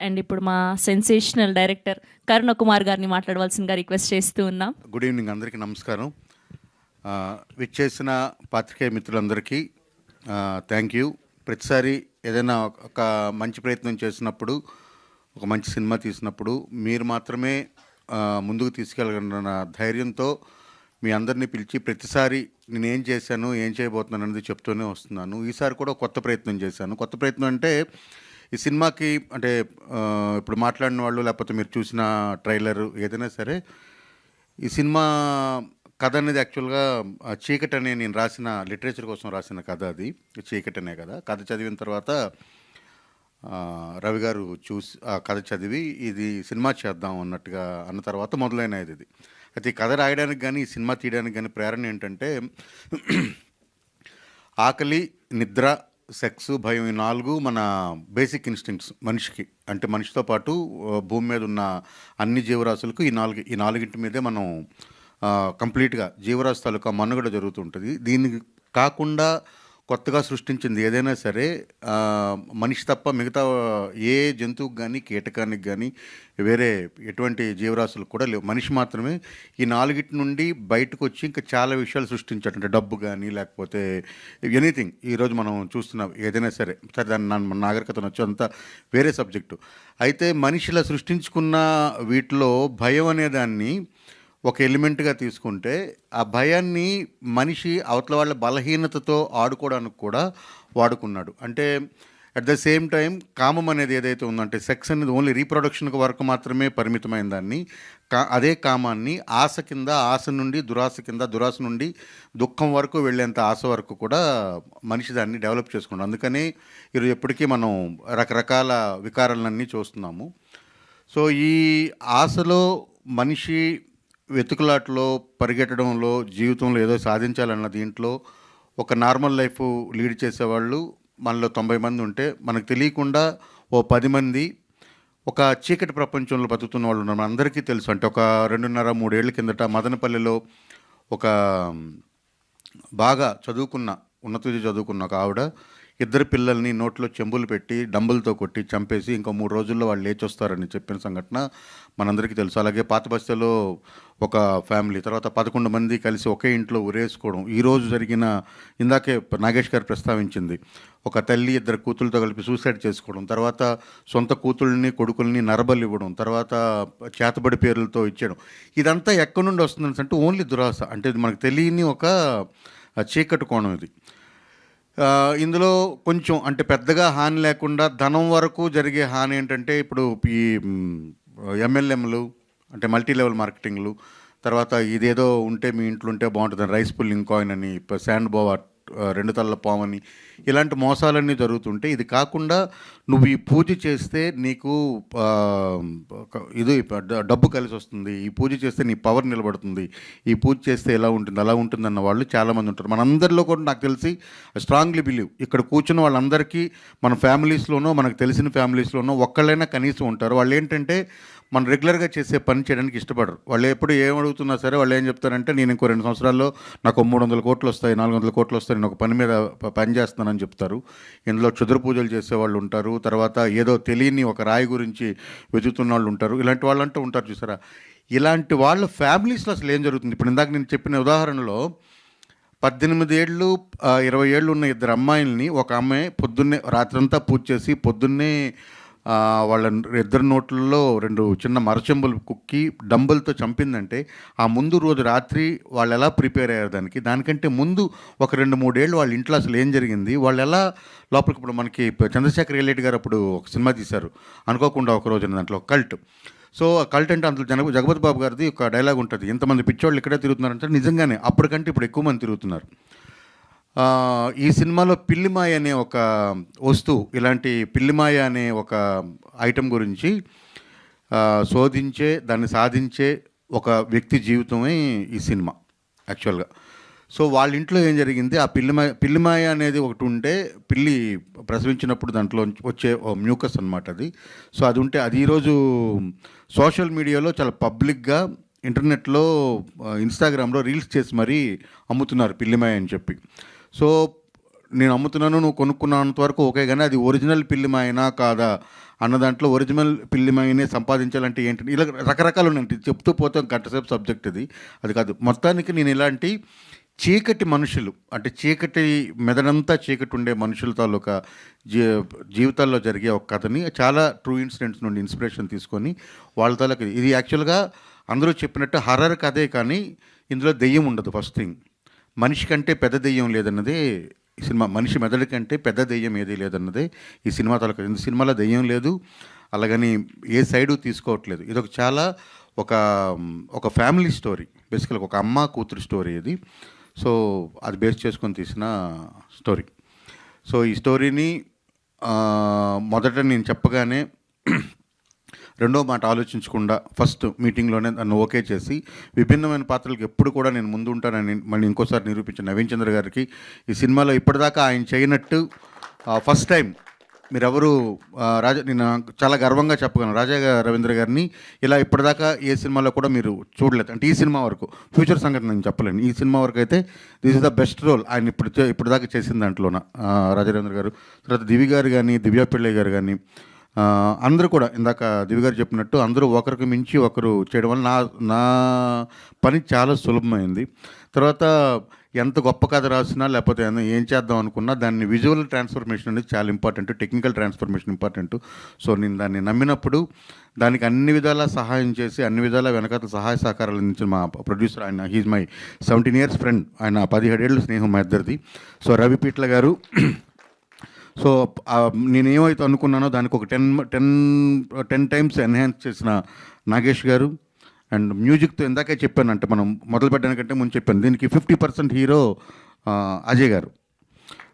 And ఇప్పుడు మా sensational director కరుణ కుమార్ గారిని మాట్లాడవలసిందిగా రిక్వెస్ట్ చేస్తూ ఉన్నాం. గుడ్ ఈవినింగ్, అందరికీ నమస్కారం. విచ్చేసిన పాత్రికేయ మిత్రులందరికీ థ్యాంక్ యూ. ప్రతిసారి ఏదైనా ఒక మంచి ప్రయత్నం చేసినప్పుడు, ఒక మంచి సినిమా తీసినప్పుడు మీరు మాత్రమే ముందుకు తీసుకెళ్ళగలన్న ధైర్యంతో మీ అందరినీ పిలిచి ప్రతిసారి నేను ఏం చేశాను, ఏం చేయబోతున్నాను అనేది చెప్తూనే వస్తున్నాను. ఈసారి కూడా కొత్త ప్రయత్నం చేశాను. కొత్త ప్రయత్నం అంటే ఈ సినిమాకి అంటే ఇప్పుడు మాట్లాడిన వాళ్ళు లేకపోతే మీరు చూసిన ట్రైలర్ ఏదైనా సరే, ఈ సినిమా కథ అనేది యాక్చువల్గా చీకటి అనే నేను రాసిన లిటరేచర్ కోసం రాసిన కథ. అది చీకటి అనే కథ చదివిన తర్వాత రవి గారు చూసి ఆ కథ చదివి ఇది సినిమా చేద్దాం అన్నట్టుగా అన్న తర్వాత మొదలైనది ఇది. అయితే ఈ కథ రాయడానికి కానీ ఈ సినిమా తీయడానికి కానీ ప్రేరణ ఏంటంటే ఆకలి, నిద్ర, సెక్స్, భయం, ఈ 4 మన బేసిక్ ఇన్స్టింక్ట్స్ మనిషికి. అంటే మనిషితో పాటు భూమి మీద ఉన్న అన్ని జీవరాశులకు ఈ నాలుగింటి మీదే మనం కంప్లీట్గా జీవరాశి తాలూకా మనుగడ జరుగుతుంటుంది. దీనికి కాకుండా కొత్తగా సృష్టించింది ఏదైనా సరే మనిషి తప్ప మిగతా ఏ జంతువుకి కానీ కీటకానికి కానీ వేరే ఎటువంటి జీవరాశులకు కూడా లేవు. మనిషి మాత్రమే ఈ 4 నుండి బయటకు వచ్చి ఇంకా చాలా విషయాలు సృష్టించాడు. అంటే డబ్బు కానీ లేకపోతే ఎనీథింగ్ ఈరోజు మనం చూస్తున్నాం ఏదైనా సరే దాన్ని నాగరికత నచ్చు అంతా వేరే సబ్జెక్టు. అయితే మనిషిలా సృష్టించుకున్న వీటిలో భయం అనేదాన్ని ఒక ఎలిమెంట్గా తీసుకుంటే ఆ భయాన్ని మనిషి అవతల వాళ్ళ బలహీనతతో ఆడుకోవడానికి కూడా వాడుకున్నాడు. అంటే అట్ ద సేమ్ టైం కామం అనేది ఏదైతే ఉందంటే సెక్స్ అనేది ఓన్లీ రీప్రొడక్షన్ వరకు మాత్రమే పరిమితమైన దాన్ని అదే కామాన్ని ఆశ కింద, ఆశ నుండి దురాశ కింద, దురాశ నుండి దుఃఖం వరకు వెళ్ళేంత ఆశ వరకు కూడా మనిషి దాన్ని డెవలప్ చేసుకున్నాడు. అందుకని ఈరోజు ఎప్పటికీ మనం రకరకాల వికారాలన్నీ చూస్తున్నాము. సో ఈ ఆశలో మనిషి వెతుకులాట్లో పరిగెట్టడంలో జీవితంలో ఏదో సాధించాలన్న దీంట్లో ఒక నార్మల్ లైఫ్ లీడ్ చేసేవాళ్ళు మనలో 90 మంది ఉంటే మనకు తెలియకుండా ఓ 10 మంది ఒక చీకటి ప్రపంచంలో బతుకుతున్న వాళ్ళు ఉన్నారు. మనందరికీ తెలుసు. అంటే ఒక 2.5-3 ఏళ్ల కిందట మదనపల్లిలో ఒక బాగా ఉన్నత విద్య చదువుకున్న ఒక ఆవిడ 2 పిల్లల్ని నోట్లో చెంబులు పెట్టి డంబులతో కొట్టి చంపేసి ఇంకో 3 రోజుల్లో వాళ్ళు లేచొస్తారని చెప్పిన సంఘటన మనందరికీ తెలుసు. అలాగే పాత బస్తీలో ఒక ఫ్యామిలీ తర్వాత 11 మంది కలిసి ఒకే ఇంట్లో ఉరేసుకోవడం. ఈరోజు జరిగిన ఇందాకే నాగేష్ గారు ప్రస్తావించింది, ఒక తల్లి 2 కూతుళ్ళతో కలిపి సూసైడ్ చేసుకోవడం, తర్వాత సొంత కూతుళ్ళని కొడుకుల్ని నరబలి ఇవ్వడం, తర్వాత చేతబడి పేర్లతో ఇచ్చేయడం. ఇదంతా ఎక్కడి నుండి వస్తుందని అంటే ఓన్లీ దురాశ. అంటే ఇది మనకు తెలియని ఒక చీకటి కోణం ఇది. ఇందులో కొంచెం అంటే పెద్దగా హాని లేకుండా ధనం వరకు జరిగే హాని ఏంటంటే ఇప్పుడు ఈ MLMలు అంటే మల్టీ లెవెల్ మార్కెటింగ్లు, తర్వాత ఇదేదో ఉంటే మీ ఇంట్లో ఉంటే బాగుంటుందని రైస్ పుల్లింగ్ కాయిన్ అని, శాండ్ బోవా 2 తలల పాము అని, ఇలాంటి మోసాలన్నీ జరుగుతుంటే ఇది కాకుండా నువ్వు ఈ పూజ చేస్తే నీకు ఇది డబ్బు కలిసి వస్తుంది, ఈ పూజ చేస్తే నీ పవర్ నిలబడుతుంది, ఈ పూజ చేస్తే ఎలా ఉంటుంది అలా ఉంటుందన్న వాళ్ళు చాలామంది ఉంటారు. మనందరిలో కూడా నాకు తెలిసి స్ట్రాంగ్లీ బిలీవ్ ఇక్కడ కూర్చున్న వాళ్ళందరికీ మన ఫ్యామిలీస్లోనో మనకు తెలిసిన ఫ్యామిలీస్లోనో ఒక్కళ్ళైనా కనీసం ఉంటారు. వాళ్ళు ఏంటంటే మనం రెగ్యులర్గా చేసే పని చేయడానికి ఇష్టపడరు. వాళ్ళు ఎప్పుడు ఏం అడుగుతున్నా సరే వాళ్ళు ఏం చెప్తారంటే నేను ఇంకో 2 సంవత్సరాల్లో నాకు 300 కోట్లు వస్తాయి, 400 కోట్లు వస్తాయి, నేను ఒక పని మీద పని చేస్తున్నానని చెప్తారు. ఇందులో క్షుద్ర పూజలు చేసేవాళ్ళు ఉంటారు, తర్వాత ఏదో తెలియని ఒక రాయి గురించి వెతుకుతున్న వాళ్ళు ఉంటారు. ఇలాంటి వాళ్ళు అంటూ ఉంటారు చూసారా. ఇలాంటి వాళ్ళ ఫ్యామిలీస్లో అసలు ఏం జరుగుతుంది? ఇప్పుడు ఇందాక నేను చెప్పిన ఉదాహరణలో 18 ఏళ్ళు 20 ఏళ్ళు ఉన్న 2 అమ్మాయిల్ని ఒక అమ్మాయి పొద్దున్నే రాత్రంతా పూజ చేసి పొద్దున్నే వాళ్ళ 2 నోట్లలో 2 చిన్న మరచెంబులు కుక్కి డంబులతో చంపిందంటే ఆ ముందు రోజు రాత్రి వాళ్ళు ఎలా ప్రిపేర్ అయ్యారు దానికంటే ముందు ఒక 2-3 ఏళ్ళు వాళ్ళ ఇంట్లో అసలు ఏం జరిగింది, వాళ్ళు ఎలా లోపలికి. ఇప్పుడు మనకి చంద్రశేఖర్ రెడ్డి గారు అప్పుడు ఒక సినిమా తీశారు అనుకోకుండా ఒక రోజున, దాంట్లో కల్ట్. సో ఆ కల్ట్ అంటే అందులో జగపతి బాబు గారిది ఒక డైలాగ్ ఉంటుంది, ఎంతమంది పిచ్చోళ్ళు ఇక్కడే తిరుగుతున్నారంటే నిజంగానే అప్పటికంటే ఇప్పుడు ఎక్కువ మంది తిరుగుతున్నారు. ఈ సినిమాలో పిల్లిమాయ అనే ఒక వస్తువు, ఇలాంటి పిల్లిమాయ అనే ఒక ఐటెం గురించి శోధించే దాన్ని సాధించే ఒక వ్యక్తి జీవితమే ఈ సినిమా యాక్చువల్గా. సో వాళ్ళ ఇంట్లో ఏం జరిగింది, ఆ పిల్లిమాయ అనేది ఒకటి ఉంటే పిల్లి ప్రసవించినప్పుడు దాంట్లో వచ్చే మ్యూకస్ అనమాట అది. సో అది ఉంటే అది ఈరోజు సోషల్ మీడియాలో చాలా పబ్లిక్గా ఇంటర్నెట్లో ఇన్స్టాగ్రామ్లో రీల్స్ చేసి మరీ అమ్ముతున్నారు పిల్లిమాయ అని చెప్పి. సో నేను అమ్ముతున్నాను, నువ్వు కొనుక్కున్నంత వరకు ఓకే, కానీ అది ఒరిజినల్ పిల్లిమాయినా కాదా అన్న దాంట్లో ఒరిజినల్ పిల్లిమాయినే సంపాదించాలంటే ఏంటి, ఇలా రకరకాలు ఉన్నాయి. చెప్తూ పోతే గంటసేపు సబ్జెక్ట్ అది కాదు. మొత్తానికి నేను ఇలాంటి చీకటి మనుషులు, అంటే చీకటి మెదడంతా చీకటి ఉండే మనుషుల తాలూకా జీవితాల్లో జరిగే ఒక కథని చాలా ట్రూ ఇన్సిడెంట్స్ నుండి ఇన్స్పిరేషన్ తీసుకొని వాళ్ళ తాలూకా ఇది యాక్చువల్గా అందరూ చెప్పినట్టు హర్రర్ కథే, కానీ ఇందులో దెయ్యం ఉండదు. ఫస్ట్ థింగ్, మనిషి కంటే పెద్ద దెయ్యం లేదన్నదే ఈ సినిమా. మనిషి మెదడు కంటే పెద్ద దెయ్యం ఏదీ లేదన్నదే ఈ సినిమా తాలూకా. ఈ సినిమాలో దెయ్యం లేదు, అలాగని ఏ సైడు తీసుకోవట్లేదు. ఇది ఒక చాలా ఒక ఫ్యామిలీ స్టోరీ, బేసికల్గా ఒక అమ్మ కూతురు స్టోరీ ఇది. సో అది బేస్ చేసుకొని తీసిన స్టోరీ. సో ఈ స్టోరీని మొదట నేను చెప్పగానే రెండో మాట ఆలోచించకుండా ఫస్ట్ మీటింగ్లోనే నన్ను ఓకే చేసి విభిన్నమైన పాత్రలకు ఎప్పుడు కూడా నేను ముందు ఉంటానని మళ్ళీ ఇంకోసారి నిరూపించిన నవీన్ చంద్ర గారికి, ఈ సినిమాలో ఇప్పటిదాకా ఆయన చేయనట్టు ఫస్ట్ టైం మీరెవరు నేను చాలా గర్వంగా చెప్పగలను, రాజా రవీంద్ర గారిని ఇలా ఇప్పటిదాకా ఏ సినిమాలో కూడా మీరు చూడలేదు. అంటే ఈ సినిమా వరకు, ఫ్యూచర్ సంగతి నేను చెప్పలేను, ఈ సినిమా వరకు అయితే this is the best role ఆయన ఇప్పటిదాకా చేసిన దాంట్లోన. రాజా రవీంద్ర గారు, తర్వాత దివి గారు కానీ, దివ్యా పిళ్ళై గారు కానీ, అందరూ కూడా ఇందాక దివి గారు చెప్పినట్టు అందరూ ఒకరికి మించి ఒకరు చేయడం వల్ల నా పని చాలా సులభమైంది. తర్వాత ఎంత గొప్ప కథ రాసినా లేకపోతే ఏం చేద్దాం అనుకున్నా దాన్ని విజువల్ ట్రాన్స్ఫర్మేషన్ అనేది చాలా important, technical transformation important. So నేను దాన్ని నమ్మినప్పుడు దానికి అన్ని విధాలా సహాయం చేసి అన్ని విధాలా వెనకాల సహాయ సహకారాలు అందించిన మా ప్రొడ్యూసర్, ఆయన హీజ్ మై 17 years ఫ్రెండ్, ఆయన 17 ఏళ్ళ స్నేహం మా ఇద్దరిది. సో రవి పీట్ల గారు. సో నేనేమైతే అనుకున్నానో దానికి ఒక 10 times ఎన్హాన్స్ చేసిన నాగేష్ గారు. అండ్ మ్యూజిక్తో ఇందాకే చెప్పాను, అంటే మనం మొదలు పెట్టడానికంటే ముందు చెప్పాను, దీనికి 50% హీరో అజయ్ గారు.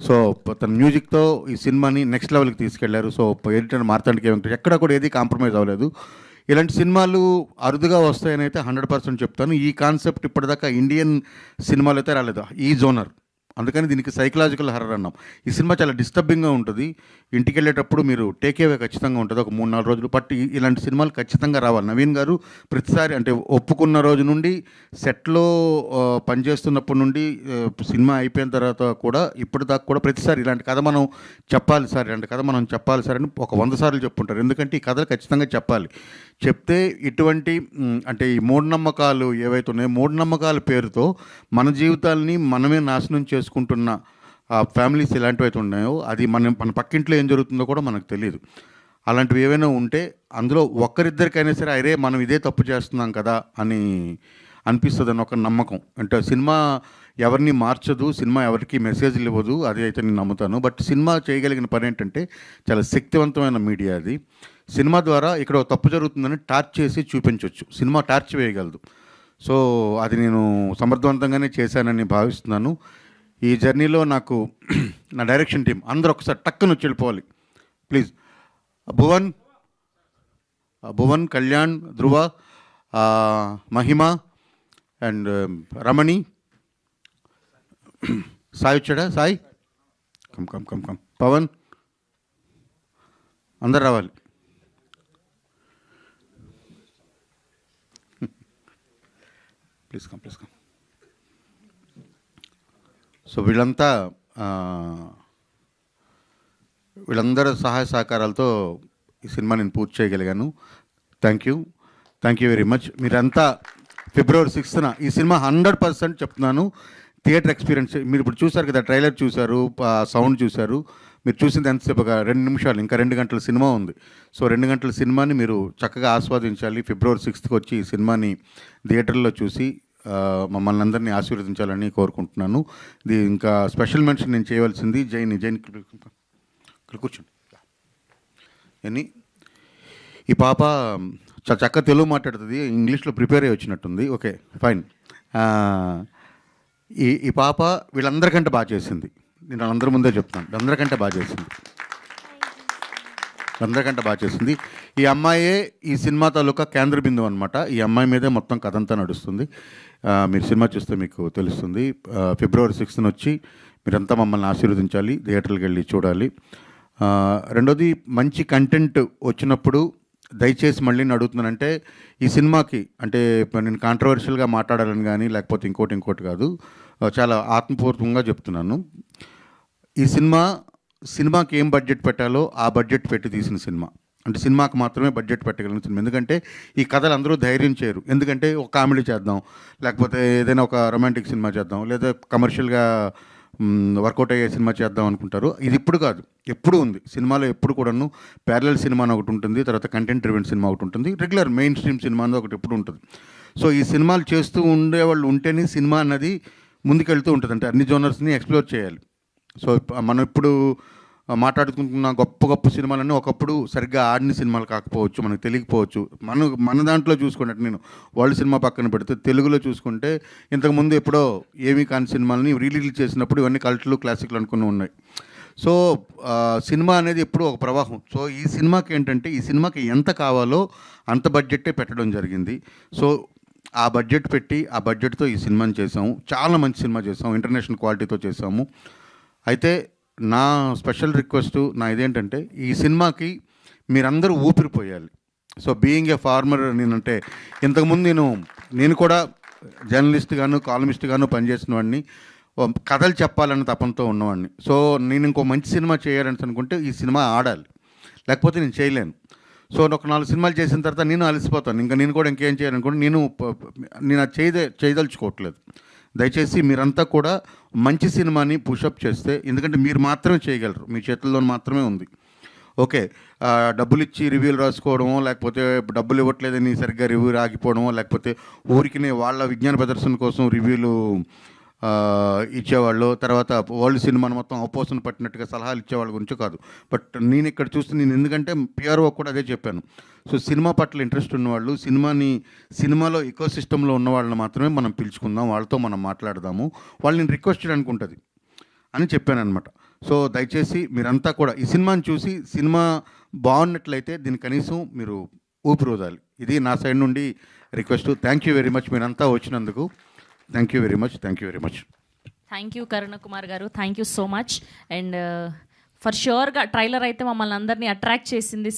సో తన మ్యూజిక్తో ఈ సినిమాని నెక్స్ట్ లెవెల్కి తీసుకెళ్లారు. సో ఎడిటర్ మార్తాండికి వెంకటేష్ ఎక్కడ కూడా ఏది కాంప్రమైజ్ అవ్వలేదు. ఇలాంటి సినిమాలు అరుదుగా వస్తాయని అయితే 100% చెప్తాను. ఈ కాన్సెప్ట్ ఇప్పటిదాకా ఇండియన్ సినిమాలు అయితే రాలేదు, ఈ జోనర్. అందుకని దీనికి సైకలాజికల్ హర్రర్ అన్నాం. ఈ సినిమా చాలా డిస్టర్బింగ్గా ఉంటుంది, ఇంటికి వెళ్ళేటప్పుడు మీరు టేకేవే ఖచ్చితంగా ఉంటుంది ఒక 3-4 రోజులు. బట్ ఇలాంటి సినిమాలు ఖచ్చితంగా రావాలి. నవీన్ గారు ప్రతిసారి, అంటే ఒప్పుకున్న రోజు నుండి సెట్లో పనిచేస్తున్నప్పటి నుండి సినిమా అయిపోయిన తర్వాత కూడా ఇప్పటిదాకా కూడా ప్రతిసారి ఇలాంటి కథ మనం చెప్పాలి సార్, ఇలాంటి కథ మనం చెప్పాలి సార్ అని ఒక 100 సార్లు చెప్పుంటారు. ఎందుకంటే ఈ కథలు ఖచ్చితంగా చెప్పాలి. చెప్తే ఇటువంటి అంటే ఈ మూఢనమ్మకాలు ఏవైతే ఉన్నాయో, మూఢనమ్మకాల పేరుతో మన జీవితాలని మనమే నాశనం చేసుకుంటున్న ఫ్యామిలీస్ ఎలాంటివి అయితే ఉన్నాయో, అది మన పక్కింట్లో ఏం జరుగుతుందో కూడా మనకు తెలియదు. అలాంటివి ఏవైనా ఉంటే అందులో ఒక్కరిద్దరికైనా సరే అరే మనం ఇదే తప్పు చేస్తున్నాం కదా అని అనిపిస్తుంది అని ఒక నమ్మకం. అంటే సినిమా ఎవరిని మార్చదు, సినిమా ఎవరికి మెసేజ్లు ఇవ్వదు, అది అయితే నేను నమ్ముతాను. బట్ సినిమా చేయగలిగిన పని ఏంటంటే చాలా శక్తివంతమైన మీడియా అది. సినిమా ద్వారా ఇక్కడ తప్పు జరుగుతుందని టార్చ్ చేసి చూపించవచ్చు, సినిమా టార్చ్ వేయగలదు. సో అది నేను సమర్థవంతంగానే చేశానని భావిస్తున్నాను. ఈ జర్నీలో నాకు నా డైరెక్షన్ టీం అందరూ ఒకసారి టక్కున వచ్చి వెళ్ళిపోవాలి ప్లీజ్. భువన్, కళ్యాణ్, ధ్రువ, మహిమ అండ్ రమణి, సాయి వచ్చాడా? Sai come come come come Pavan, అందరు రావాలి. Please come. సో వీళ్ళందరూ సహాయ సహకారాలతో ఈ సినిమా నేను పూర్తి చేయగలిగాను. Thank you very much. మీరంతా February 6th ఈ సినిమా 100% చెప్తున్నాను థియేటర్ ఎక్స్పీరియన్స్. మీరు ఇప్పుడు చూసారు కదా, ట్రైలర్ చూశారు, సౌండ్ చూశారు. మీరు చూసింది ఎంతసేపు? ఒక 2 నిమిషాలు, ఇంకా 2 గంటల సినిమా ఉంది. సో 2 గంటల సినిమాని మీరు చక్కగా ఆస్వాదించాలి. February 6th వచ్చి ఈ సినిమాని థియేటర్లో చూసి మమ్మల్ని అందరినీ ఆశీర్వదించాలని కోరుకుంటున్నాను. ఇది ఇంకా స్పెషల్ మెన్షన్ నేను చేయవలసింది జైన్ ఇక్కడ కూర్చోండి. ఈ పాప చాలా చక్కగా తెలుగు మాట్లాడుతుంది, ఇంగ్లీష్లో ప్రిపేర్ అయ్యి వచ్చినట్టుంది. Okay fine. ఈ పాప వీళ్ళందరికంటే బాగా చేసింది. నేను అందరి ముందే చెప్తాను, అందరికంటే బాగా చేసింది. ఈ అమ్మాయే ఈ సినిమా తాలూకా కేంద్ర బిందువు అనమాట. ఈ అమ్మాయి మీదే మొత్తం కథ అంతా నడుస్తుంది. మీరు సినిమా చూస్తే మీకు తెలుస్తుంది. February 6th వచ్చి మీరంతా మమ్మల్ని ఆశీర్వదించాలి, థియేటర్కి వెళ్ళి చూడాలి. రెండోది, మంచి కంటెంట్ వచ్చినప్పుడు దయచేసి మళ్ళీ నేను అడుగుతున్నానంటే, ఈ సినిమాకి అంటే నేను కాంట్రవర్షియల్గా మాట్లాడాలని కానీ లేకపోతే ఇంకోటి కాదు, చాలా ఆత్మపూర్వకంగా చెప్తున్నాను. ఈ సినిమాకి ఏం బడ్జెట్ పెట్టాలో ఆ బడ్జెట్ పెట్టి తీసిన సినిమా. అంటే సినిమాకి మాత్రమే బడ్జెట్ పెట్టగలిగిన సినిమా. ఎందుకంటే ఈ కథలు అందరూ ధైర్యం చేయరు. ఎందుకంటే ఒక కామెడీ చేద్దాం, లేకపోతే ఏదైనా ఒక రొమాంటిక్ సినిమా చేద్దాం, లేదా కమర్షియల్గా వర్కౌట్ అయ్యే సినిమా చేద్దాం అనుకుంటారు. ఇది ఇప్పుడు కాదు, ఎప్పుడు ఉంది సినిమాలో. ఎప్పుడు కూడాను ప్యారలల్ సినిమా అని ఒకటి ఉంటుంది, తర్వాత కంటెంట్ డ్రివెన్ సినిమా ఒకటి ఉంటుంది, రెగ్యులర్ మెయిన్ స్ట్రీమ్ సినిమా అనేది ఒకటి ఎప్పుడు ఉంటుంది. సో ఈ సినిమాలు చేస్తూ ఉండేవాళ్ళు ఉంటేనే సినిమా అన్నది ముందుకెళ్తూ ఉంటుంది. అంటే అన్ని జోనర్స్ని ఎక్స్ప్లోర్ చేయాలి. సో మనం ఇప్పుడు మాట్లాడుకుంటున్న గొప్ప గొప్ప సినిమాలన్నీ ఒకప్పుడు సరిగ్గా ఆడిన సినిమాలు కాకపోవచ్చు, మనకు తెలియకపోవచ్చు. మన దాంట్లో చూసుకున్నట్టు నేను వరల్డ్ సినిమా పక్కన పెడితే తెలుగులో చూసుకుంటే ఇంతకుముందు ఎప్పుడో ఏమీ కాని సినిమాలని రిలీజ్ చేసినప్పుడు ఇవన్నీ కల్ట్లు క్లాసిక్లు అనుకుని ఉన్నాయి. సో సినిమా అనేది ఎప్పుడు ఒక ప్రవాహం. సో ఈ సినిమాకి ఏంటంటే ఈ సినిమాకి ఎంత కావాలో అంత బడ్జెట్టే పెట్టడం జరిగింది. సో ఆ బడ్జెట్ పెట్టి ఆ బడ్జెట్తో ఈ సినిమాని చేసాము. చాలా మంచి సినిమా చేసాము, ఇంటర్నేషనల్ క్వాలిటీతో చేసాము. అయితే నా స్పెషల్ రిక్వెస్ట్ నా ఇదేంటంటే ఈ సినిమాకి మీరందరూ ఊపిరిపోయాలి. సో బీయింగ్ ఏ ఫార్మర్, నేనంటే ఇంతకుముందు నేను కూడా జర్నలిస్ట్గాను కాలమిస్ట్గాను పనిచేసిన వాడిని, కథలు చెప్పాలన్న తపంతో ఉన్నవాడిని. సో నేను ఇంకో మంచి సినిమా చేయాలని అనుకుంటే ఈ సినిమా ఆడాలి, లేకపోతే నేను చేయలేను. సో ఒక 4 సినిమాలు చేసిన తర్వాత నేను అలసిపోతాను. ఇంకా నేను కూడా ఇంకేం చేయాలనుకుంటే నేను అది చేయదలుచుకోవట్లేదు. దయచేసి మీరంతా కూడా మంచి సినిమాని పుషప్ చేస్తే, ఎందుకంటే మీరు మాత్రమే చేయగలరు, మీ చేతుల్లో మాత్రమే ఉంది. ఓకే, డబ్బులు ఇచ్చి రివ్యూలు రాసుకోవడమో, లేకపోతే డబ్బులు ఇవ్వట్లేదని సరిగ్గా రివ్యూ ఆగిపోవడమో, లేకపోతే ఊరికి వాళ్ళ విజ్ఞాన ప్రదర్శన కోసం రివ్యూలు ఇచ్చేవాళ్ళు, తర్వాత వరల్డ్ సినిమాను మొత్తం అపోసన పట్టినట్టుగా సలహాలు ఇచ్చేవాళ్ళ గురించి కాదు. బట్ నేను ఇక్కడ చూస్తే ఎందుకంటే పిఆర్ఓ కూడా అదే చెప్పాను. సో సినిమా పట్ల ఇంట్రెస్ట్ ఉన్నవాళ్ళు, సినిమాలో ఎకో సిస్టంలో ఉన్న వాళ్ళని మాత్రమే మనం పిలుచుకుందాం, వాళ్ళతో మనం మాట్లాడదాము, వాళ్ళని రిక్వెస్ట్ చేయడానికి ఉంటుంది అని చెప్పాను అనమాట. సో దయచేసి మీరంతా కూడా ఈ సినిమాని చూసి సినిమా బాగున్నట్లయితే దీన్ని కనీసం మీరు ఊపిరోదాలి. ఇది నా సైడ్ నుండి request. Thank you very much మీరంతా వచ్చినందుకు. Thank you very much. Thank you Karuna Kumar garu, thank you so much. And for ష్యూర్గా ట్రైలర్ అయితే మమ్మల్ని అందరినీ అట్రాక్ట్ చేసింది.